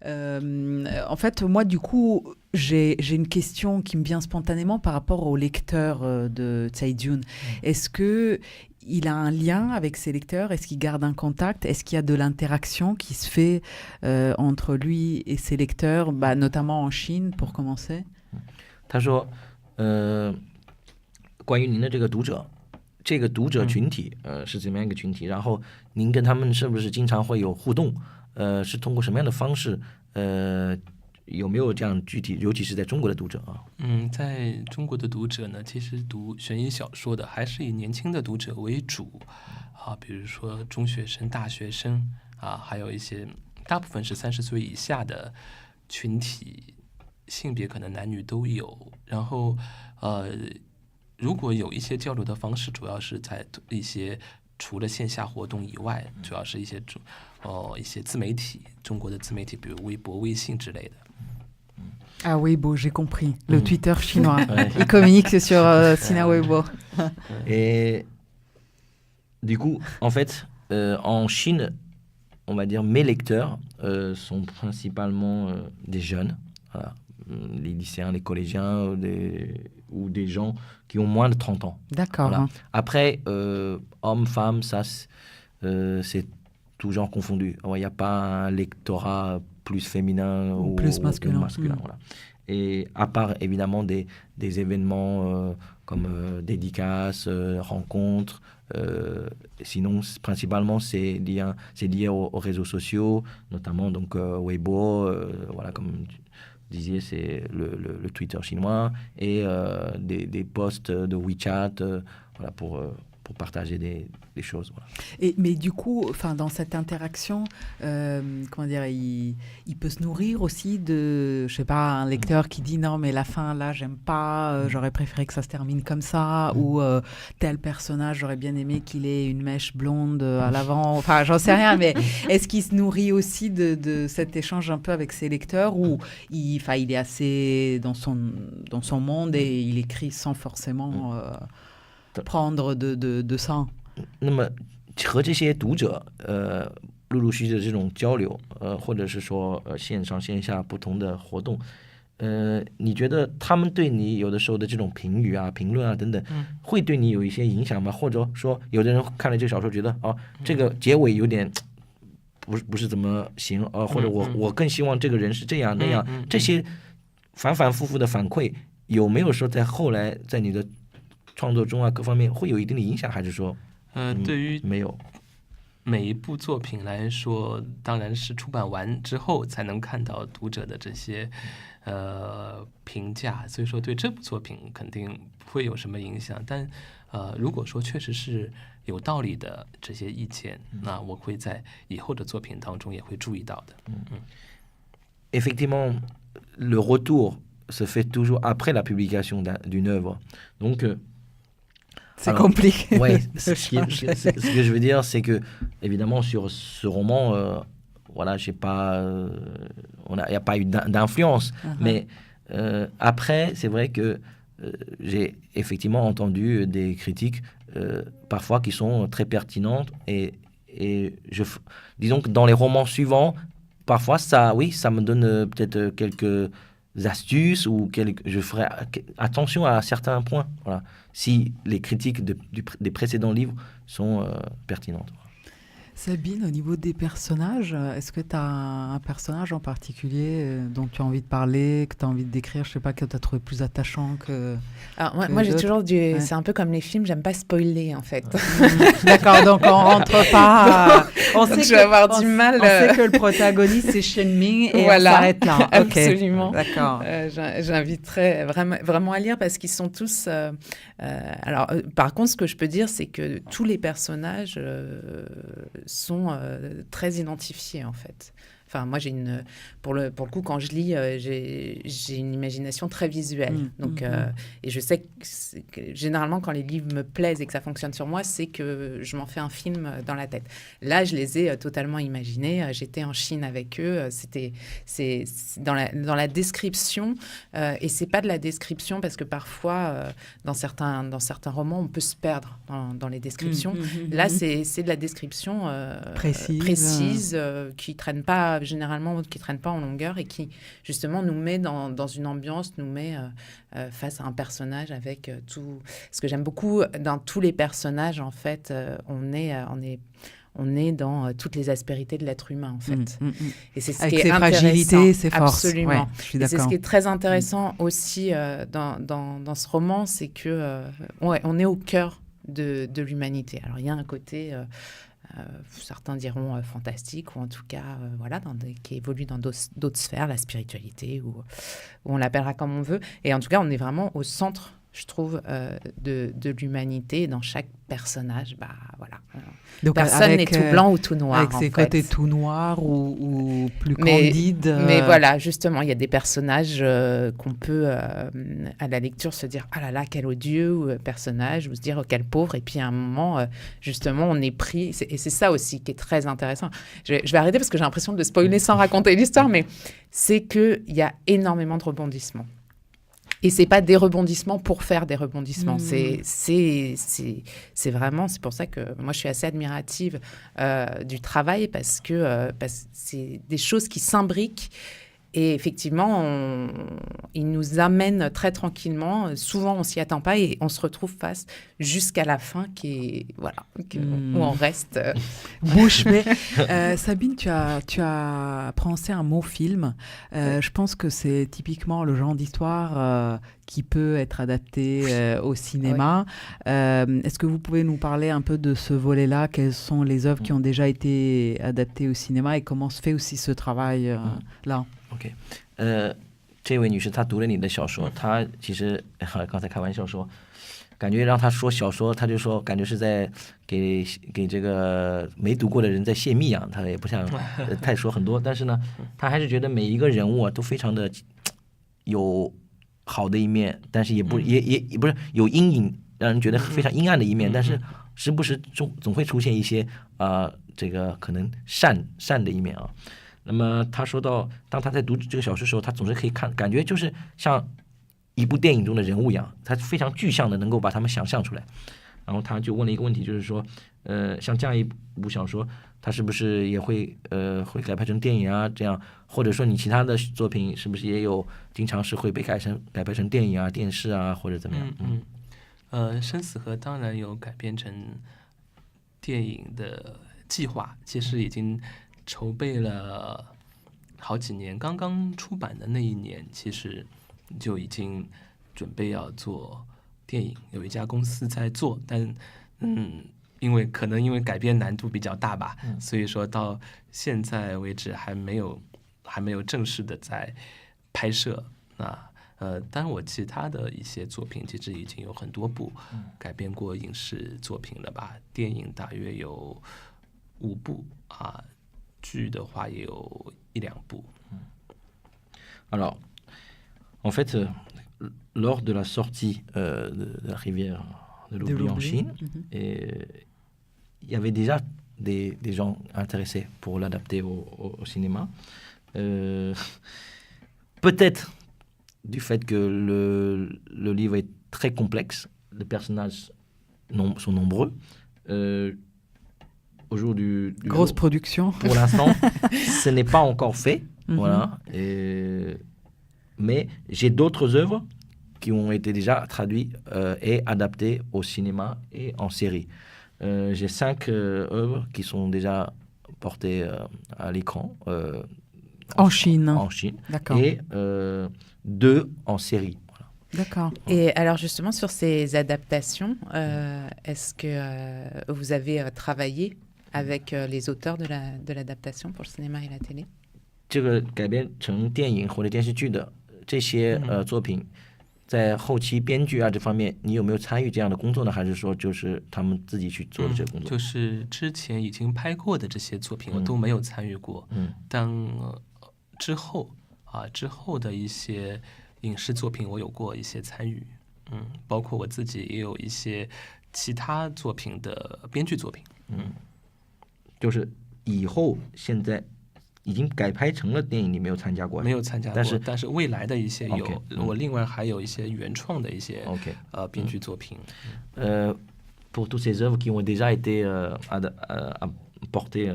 En fait, moi, du coup, j'ai une question qui me vient spontanément par rapport au lecteur de Tsai Jun. Est-ce que il a un lien avec ses lecteurs? Est-ce qu'il garde un contact? Est-ce qu'il y a de l'interaction qui se fait entre lui et ses lecteurs, notamment en Chine, pour commencer? 他说，关于您的这个读者群体，是怎么样一个群体？然后您跟他们是不是经常会有互动？是通过什么样的方式？有没有这样具体，尤其是在中国的读者啊？在中国的读者呢，其实读悬疑小说的还是以年轻的读者为主啊，比如说中学生、大学生啊，还有一些大部分是30岁以下的群体，性别可能男女都有。然后如果有一些交流的方式，主要是在一些除了线下活动以外，主要是一些自媒体，中国的自媒体，比如微博、微信之类的。Ah Weibo, j'ai compris. Le Twitter chinois. Il communique sur Sina Weibo. Et du coup, en fait, en Chine, on va dire mes lecteurs sont principalement des jeunes, voilà, les lycéens, les collégiens ou des gens qui ont moins de 30 ans. D'accord. Voilà. Après, hommes, femmes, ça, c'est tout genre confondu. Il n'y a pas un lectorat plus féminin ou plus masculin. Voilà. Et à part évidemment des événements comme dédicaces, rencontres, sinon principalement c'est lié aux réseaux sociaux, notamment donc Weibo, voilà, comme tu disais, c'est le Twitter chinois, et des posts de WeChat, voilà, pour partager des choses. Voilà. Mais du coup, dans cette interaction, comment dire, il peut se nourrir aussi de, je sais pas, un lecteur qui dit non mais la fin là j'aime pas, j'aurais préféré que ça se termine comme ça, ou tel personnage j'aurais bien aimé qu'il ait une mèche blonde à l'avant, enfin j'en sais rien, mais est-ce qu'il se nourrit aussi de cet échange un peu avec ses lecteurs, ou il est assez dans son monde et il écrit sans forcément prendre de ça? 那么和这些读者陆陆续续的这种交流，或者是说线上线下不同的活动，你觉得他们对你有的时候的这种评语啊、评论啊等等，会对你有一些影响吗？或者说有的人看了这个小说觉得这个结尾有点不是怎么行，或者我更希望这个人是这样那样，这些反反复复的反馈有没有说在后来在你的创作中啊各方面会有一定的影响，还是说对于没有？每一部作品来说，当然是出版完之后才能看到读者的这些评价，所以说对这部作品肯定不会有什么影响。但如果说确实是有道理的这些意见，那我会在以后的作品当中也会注意到的。Effectivement, le retour se fait toujours après la publication d'une œuvre. Donc c'est compliqué. Ouais, ce que je veux dire, c'est que évidemment sur ce roman, voilà, j'ai pas, il n'y a pas eu d'influence, mais après, c'est vrai que j'ai effectivement entendu des critiques parfois qui sont très pertinentes, et disons que dans les romans suivants, parfois ça me donne peut-être quelques astuces, ou je ferai attention à certains points, voilà, si les critiques des précédents livres sont pertinentes. Sabine, au niveau des personnages, est-ce que tu as un personnage en particulier dont tu as envie de parler, que tu as envie de décrire, je sais pas, que tu as trouvé plus attachant que... Alors, moi j'ai toujours c'est un peu comme les films, j'aime pas spoiler en fait. D'accord, donc on rentre pas... on sait que je vais avoir du mal. On sait que le protagoniste c'est Shen Ming et voilà, on s'arrête là. Absolument. Okay. D'accord. J'inviterais vraiment à lire parce qu'ils sont tous... alors, par contre, ce que je peux dire, c'est que tous les personnages... sont très identifiés en fait. Enfin, moi, pour le coup, quand je lis, j'ai une imagination très visuelle. Donc, et je sais que généralement, quand les livres me plaisent et que ça fonctionne sur moi, c'est que je m'en fais un film dans la tête. Là, je les ai totalement imaginés. J'étais en Chine avec eux. C'est dans la description. Et c'est pas de la description parce que parfois, dans certains romans, on peut se perdre dans les descriptions. Là, c'est de la description précise qui traîne pas pas généralement qui traîne pas en longueur et qui justement nous met dans une ambiance, nous met face à un personnage avec tout. Ce que j'aime beaucoup dans tous les personnages, en fait, on est dans toutes les aspérités de l'être humain, en fait. Et c'est ce avec qui est ses intéressant. fragilités, ses forces. Absolument. Ouais, je suis et c'est ce d'accord. qui est très intéressant aussi dans ce roman, c'est que on est au cœur de l'humanité. Alors, il y a un côté, certains diront fantastique, ou en tout cas, qui évolue dans d'autres sphères, la spiritualité, ou on l'appellera comme on veut. Et en tout cas, on est vraiment au centre, je trouve, de l'humanité. Dans chaque personnage, Donc, personne n'est tout blanc ou tout noir. Avec ses côtés tout noirs ou plus candides. Mais voilà, justement, il y a des personnages qu'on peut, à la lecture, se dire « Ah là là, quel odieux personnage !» ou se dire « Oh, quel pauvre !» Et puis à un moment, justement, on est pris. Et c'est ça aussi qui est très intéressant. Je vais arrêter parce que j'ai l'impression de spoiler sans raconter l'histoire, mais c'est qu'il y a énormément de rebondissements. Et c'est pas des rebondissements pour faire des rebondissements. C'est vraiment, c'est pour ça que moi je suis assez admirative du travail parce que c'est des choses qui s'imbriquent. Et effectivement, il nous amène très tranquillement. Souvent, on s'y attend pas et on se retrouve face jusqu'à la fin où on reste. Bouche bée. Sabine, tu as prononcé un mot film. Je pense que c'est typiquement le genre d'histoire qui peut être adapté au cinéma. Est-ce que vous pouvez nous parler un peu de ce volet-là? Quelles sont les œuvres qui ont déjà été adaptées au cinéma et comment se fait aussi ce travail-là OK， 这位女士她读了你的小说，她其实刚才开玩笑说，感觉让她说小说，她就说感觉是在给这个没读过的人在泄密啊，她也不想太说很多，但是呢，她还是觉得每一个人物啊都非常的有好的一面，但是也不是有阴影，让人觉得非常阴暗的一面，但是时不时总会出现一些这个可能善的一面啊。那么他说到，当他在读这个小说的时候，他总是可以感觉就是像一部电影中的人物一样，他非常具象的能够把他们想象出来。然后他就问了一个问题，就是说，像这样一部小说，他是不是也会改拍成电影啊？这样，或者说你其他的作品是不是也有经常是会被改拍成电影啊、电视啊，或者怎么样？生死河当然有改编成电影的计划，其实已经筹备了好几年，刚刚出版的那一年，其实就已经准备要做电影，有一家公司在做，但因为改编难度比较大吧，所以说到现在为止还没有正式的在拍摄。当然我其他的一些作品其实已经有很多部改编过影视作品了吧，电影大约有5部啊。剧的话也有1-2部。Alors, en fait, lors de la sortie de la rivière de l'oubli en Chine, et il y avait déjà des gens intéressés pour l'adapter au cinéma. Peut-être du fait que le livre est très complexe, les personnages sont nombreux. Au jour du grosse jour, production. Pour l'instant, ce n'est pas encore fait. Voilà. Mais j'ai d'autres œuvres qui ont été déjà traduites et adaptées au cinéma et en série. J'ai 5 œuvres qui sont déjà portées à l'écran. En Chine. En Chine. D'accord. Et 2 en série. Voilà. D'accord. Et alors justement sur ces adaptations, est-ce que vous avez travaillé avec les auteurs de l'adaptation pour le cinéma et la télé? 这个改编成电影或者电视剧的这些作品，在后期编剧啊这方面，你有没有参与这样的工作呢？还是说就是他们自己去做的这个工作？就是之前已经拍过的这些作品，我都没有参与过。当之后的一些影视作品，我有过一些参与。包括我自己也有一些其他作品的编剧作品。就是以后现在已经改拍成了电影，你没有参加过？没有参加过，但是未来的一些有。Okay, 我另外还有一些原创的一些编剧作品。Pour toutes ces œuvres qui ont déjà été portées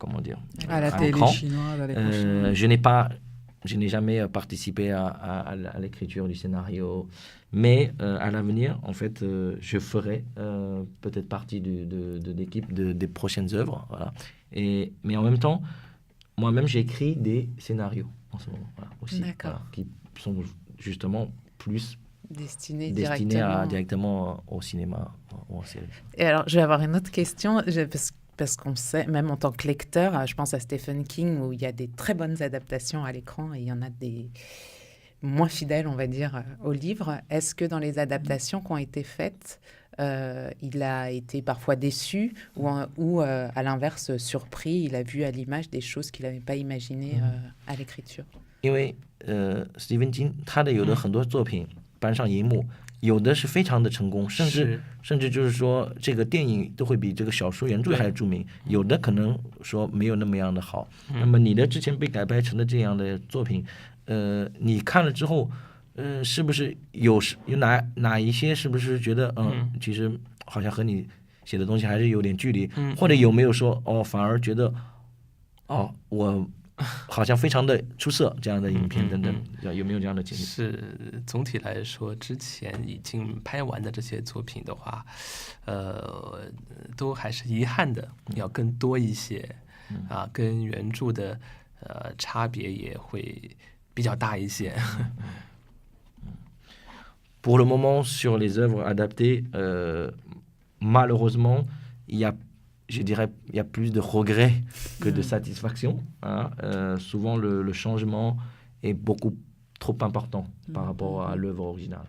comment dire, À la télé l'écran. chinoise, à l'écran chinois. Je n'ai jamais participé à l'écriture du scénario, mais à l'avenir, en fait, je ferai peut-être partie de l'équipe des prochaines œuvres. Voilà. Mais en même temps, moi-même, j'écris des scénarios en ce moment aussi, qui sont justement plus destinés directement au cinéma ou en série. Et alors, je vais avoir une autre question, parce qu'on sait, même en tant que lecteur, je pense à Stephen King, où il y a des très bonnes adaptations à l'écran, et il y en a des moins fidèles, on va dire, au livre. Est-ce que dans les adaptations qui ont été faites, il a été parfois déçu ou à l'inverse, surpris, il a vu à l'image des choses qu'il n'avait pas imaginées à l'écriture? 因为Stephen King 他的有的很多作品搬上荧幕，有的是非常的成功，甚至就是说这个电影都会比这个小说原著还著名，有的可能说没有那么样的好。那么你的之前被改拍成的这样的作品，你看了之后，是不是有哪一些是不是觉得其实好像和你写的东西还是有点距离，或者有没有说反而觉得我好像非常的出色这样的影片等等，有没有这样的经历？是，总体来说，之前已经拍完的这些作品的话，都还是遗憾的，要更多一些，跟原著的差别也会比较大一些。Pour le moment, sur les œuvres adaptées, malheureusement, je dirais, il y a plus de regrets que de satisfaction. Souvent, le changement est beaucoup trop important par rapport à l'œuvre originale.